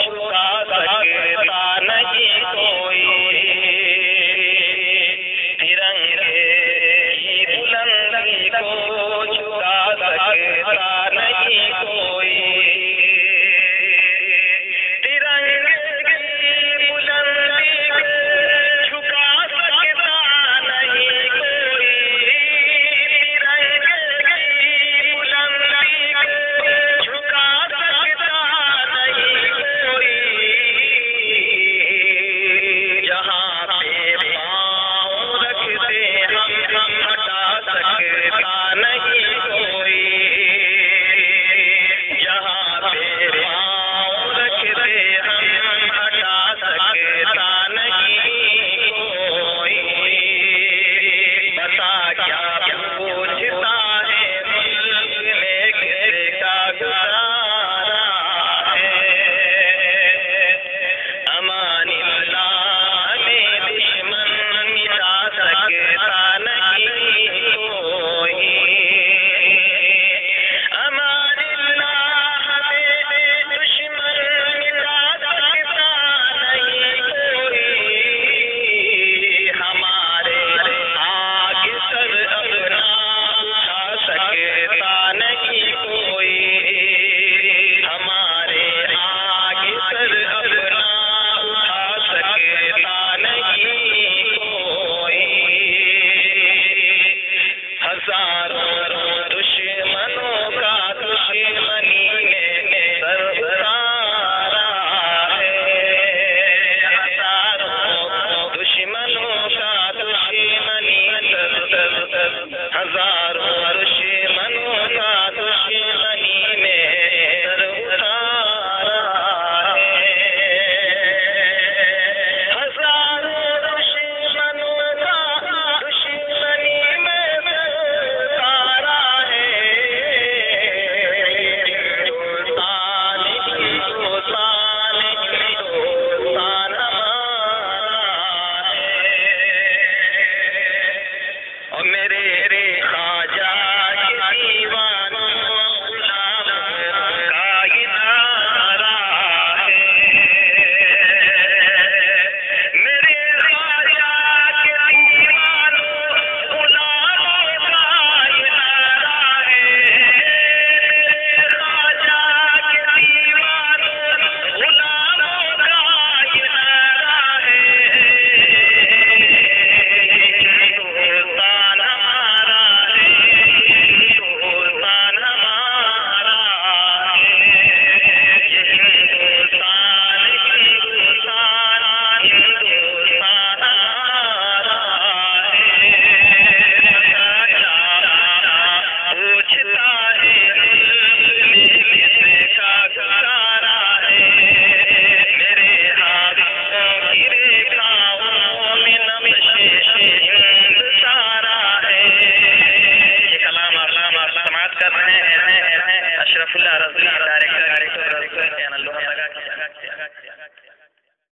چھپا سکتا نہیں کوئی، ترنگے کی بلندی کو چھپا سکتا نہیں کوئی، ترنگے کی بلندی کو چھپا سکتا نہیں کوئی، ترنگے کی بلندی کو جھکا سکتا نہیں کوئی، جہاں پہ پاؤں رکھتے ہم ہٹا سکتا نہیں کوئی، جہاں پہ پاؤں رکھتے ہم ہٹا سکتا نہیں کوئی، بتا کیا پوچھتا ہے ملک میں کس کا گزارا ہے، امان اللہ میں دشمن مٹا سکتا نہیں کوئی، امان اللہ میں دشمن مٹا سکتا نہیں کوئی، ہمارے آگ سر اپنا اٹھا سکتا نہیں کوئی، ہمارے آگ سر اپنا اٹھا سکتا نہیں کوئی، ہزاروں دشمنوں کا دشمنی نے سر اتارا ہے، ہزاروں دشمنوں کا دشمنی ہزاروں دشمنوں کا دشمنی نے سر اتارا ہے، ہزاروں دشمنوں کا دشمنی میں سر اتارا ہے، ہندوستان ہندوستان ہندوستان ہمارا ہے، اور میرے خواجہ کے دیوانوں غلاموں کا یہ نعرہ ہے، میرے خواجہ کے دیوانوں غلاموں کا یہ نعرہ ہے، میرے خواجہ کے دیوانوں غلاموں کا یہ نعرہ ہے، ہندوستان ہمارا ہے، ہندوستان ہمارا ہے، یہ ہندوستان ہندوستان ہندوستان ہمارا ہے، پوچھتا ہے ملک میں کس کا گزارا ہے، میرے ہاتھوں کی ریکھاؤں میں نقش ہند سارا ہے، یہ کلام سماعت کر رہے ہیں اشرف اللہ رضوی ڈائریکٹر چینل لوہر لگا کے